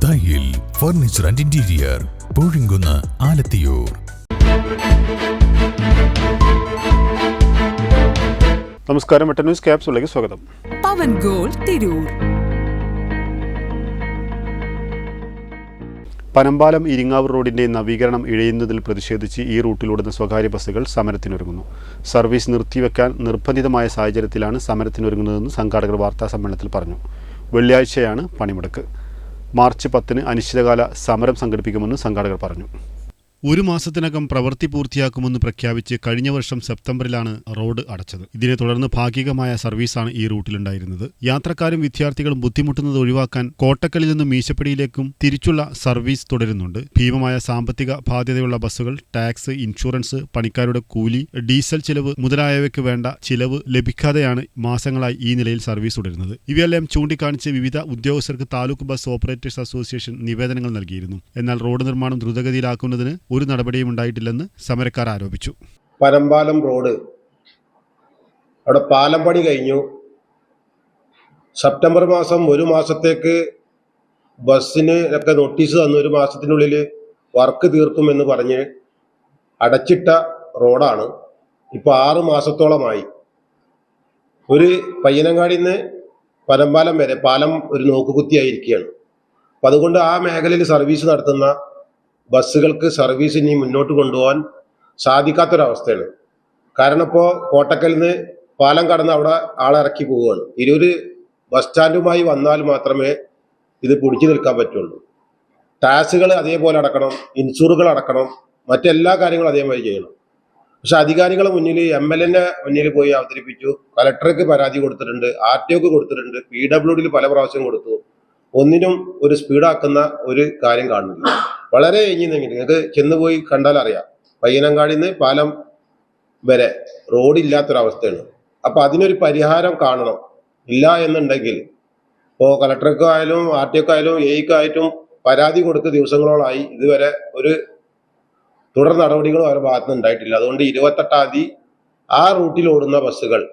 ദായിൽ furniture and interior, Poozhinkunnu, Alathiyur. നമസ്കാരം, വെട്ടൻ news ക്യാപ്സിലേക്ക് സ്വാഗതം. പവൻ ഗോൾ തിരൂർ. പനമ്പാലം ഇരിങ്ങാവൂർ റോഡിന്റെ നവീകരണം ഇഴയുന്നതിൽ പ്രതിഷേധിച്ച് ഈ റൂട്ടിലോടുന്ന സ്വകാര്യ ബസ്സുകൾ സമരത്തിനൊരുങ്ങുന്നു. സർവീസ് നിർത്തിവെക്കാൻ നിർബന്ധിതമായ സാഹചര്യത്തിലാണ് സമരത്തിനൊരുങ്ങുന്നതെന്ന് സംഘാടകർ വാർത്താസമ്മേളനത്തിൽ പറഞ്ഞു. വെള്ളിയാഴ്ചയാണ് പണിമുടക്ക്. മാർച്ച് 10-ന് അനിശ്ചിതകാല സമരം സംഘടിപ്പിക്കുമെന്ന് സംഘാടകർ പറഞ്ഞു. ഒരു മാസത്തിനകം പ്രവൃത്തി പൂർത്തിയാക്കുമെന്ന് പ്രഖ്യാപിച്ച് കഴിഞ്ഞ വർഷം സെപ്റ്റംബറിലാണ് റോഡ് അടച്ചത്. ഇതിനെ തുടർന്ന് ഭാഗികമായ സർവീസാണ് ഈ റൂട്ടിലുണ്ടായിരുന്നത്. യാത്രക്കാരും വിദ്യാർത്ഥികളും ബുദ്ധിമുട്ടുന്നത് ഒഴിവാക്കാൻ കോട്ടക്കലിൽ നിന്നും മീശപ്പടിയിലേക്കും തിരിച്ചുള്ള സർവീസ് തുടരുന്നുണ്ട്. ഭീമമായ സാമ്പത്തിക ബാധ്യതയുള്ള ബസ്സുകൾ, ടാക്സ്, ഇൻഷുറൻസ്, പണിക്കാരുടെ കൂലി, ഡീസൽ ചിലവ് മുതലായവയ്ക്ക് വേണ്ട ചിലവ് ലഭിക്കാതെയാണ് മാസങ്ങളായി ഈ നിലയിൽ സർവീസ് തുടരുന്നത്. ഇവയെല്ലാം ചൂണ്ടിക്കാണിച്ച് വിവിധ ഉദ്യോഗസ്ഥർക്ക് താലൂക്ക് ബസ് ഓപ്പറേറ്റേഴ്സ് അസോസിയേഷൻ നിവേദനങ്ങൾ നൽകിയിരുന്നു. എന്നാൽ റോഡ് നിർമ്മാണം ദ്രുതഗതിയിലാക്കുന്നതിന് ഒരു നടപടിയും ഉണ്ടായിട്ടില്ലെന്ന് സമരക്കാർ ആരോപിച്ചു. പനമ്പാലം റോഡ് അവിടെ പാലം പണി കഴിഞ്ഞു. സെപ്റ്റംബർ മാസം ഒരു മാസത്തേക്ക് ബസ്സിന് ഒക്കെ നോട്ടീസ് തന്നു. ഒരു മാസത്തിനുള്ളിൽ വർക്ക് തീർക്കുമെന്ന് പറഞ്ഞ് അടച്ചിട്ട റോഡാണ്. ഇപ്പോൾ 6 മാസത്തോളമായി. ഒരു പയ്യനങ്ങാടിയിൽ നിന്ന് പനമ്പാലം വരെ പാലം ഒരു നോക്കുകുത്തിയായിരിക്കുകയാണ്. അപ്പം അതുകൊണ്ട് ആ മേഖലയിൽ സർവീസ് നടത്തുന്ന ബസ്സുകൾക്ക് സർവീസ് ഇനി മുന്നോട്ട് കൊണ്ടുപോകാൻ സാധിക്കാത്തൊരവസ്ഥയാണ്. കാരണം ഇപ്പോൾ കോട്ടക്കലിൽ നിന്ന് പാലം കടന്ന് അവിടെ ആളിറക്കി പോവുകയാണ്. ഇരുവര് ബസ് സ്റ്റാൻഡുമായി വന്നാൽ മാത്രമേ ഇത് പിടിച്ചു നിൽക്കാൻ പറ്റുള്ളൂ. ടാക്സുകൾ അതേപോലെ അടക്കണം, ഇൻഷുറുകൾ അടക്കണം, മറ്റെല്ലാ കാര്യങ്ങളും അതേമാതിരി ചെയ്യണം. പക്ഷെ അധികാരികളെ മുന്നിൽ MLA മുന്നിൽ പോയി അവതരിപ്പിച്ചു. കലക്ടർക്ക് പരാതി കൊടുത്തിട്ടുണ്ട്, RTOക്ക് കൊടുത്തിട്ടുണ്ട്, PWDയിൽ പല പ്രാവശ്യം കൊടുത്തു. ഒന്നിനും ഒരു സ്പീഡാക്കുന്ന ഒരു കാര്യം കാണുന്നില്ല. വളരെ എഴുതിയെങ്കിൽ നിങ്ങൾക്ക് ചെന്നുപോയി കണ്ടാൽ അറിയാം. പയ്യനങ്ങാടിൽ നിന്ന് പാലം വരെ റോഡില്ലാത്തൊരവസ്ഥയാണ്. അപ്പം അതിനൊരു പരിഹാരം കാണണം. ഇല്ല എന്നുണ്ടെങ്കിൽ ഇപ്പോൾ കലക്ടർക്കായാലും RTOക്കായാലും AEക്കായിട്ടും പരാതി കൊടുത്ത ദിവസങ്ങളോളായി. ഇതുവരെ ഒരു തുടർ നടപടികളും അവരുടെ ഭാഗത്തുനിന്ന് ഉണ്ടായിട്ടില്ല. അതുകൊണ്ട് 28-ാം തീയതി ആ റൂട്ടിൽ ഓടുന്ന ബസ്സുകൾ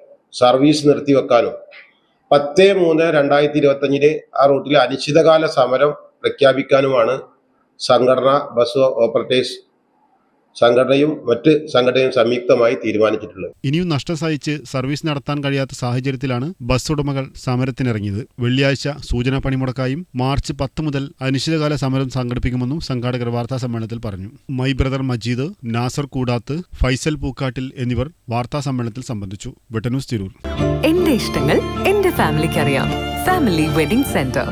സർവീസ് നിർത്തിവെക്കാനും 10/3/2025 ആ റൂട്ടിൽ അനിശ്ചിതകാല സമരം പ്രഖ്യാപിക്കാനുമാണ് സംഘടന, ബസ് ഓപ്പറേറ്റേഴ്സ് സംഘടനയും മറ്റ് സംഘടനയും സംയുക്തമായി തീരുമാനിച്ചിട്ടുള്ളത്. ഇനിയും നഷ്ടം സഹിച്ച് സർവീസ് നടത്താൻ കഴിയാത്ത സാഹചര്യത്തിലാണ് ബസ് ഉടമകൾ സമരത്തിനിറങ്ങിയത്. വെള്ളിയാഴ്ച സൂചനാ പണിമുടക്കായും മാർച്ച് 10 മുതൽ അനിശ്ചിതകാല സമരം സംഘടിപ്പിക്കുമെന്നും സംഘാടകർ വാർത്താസമ്മേളനത്തിൽ പറഞ്ഞു. മൈ ബ്രദർ മജീദ്, നാസർ കൂടാത്ത്, ഫൈസൽ പൂക്കാട്ടിൽ എന്നിവർ വാർത്താസമ്മേളനത്തിൽ സംബന്ധിച്ചു. വെട്ടൻ ന്യൂസ് തിരൂർ. എന്റെ ഇഷ്ടങ്ങൾ എന്റെ ഫാമിലിക്ക് അറിയാം. Family wedding centre.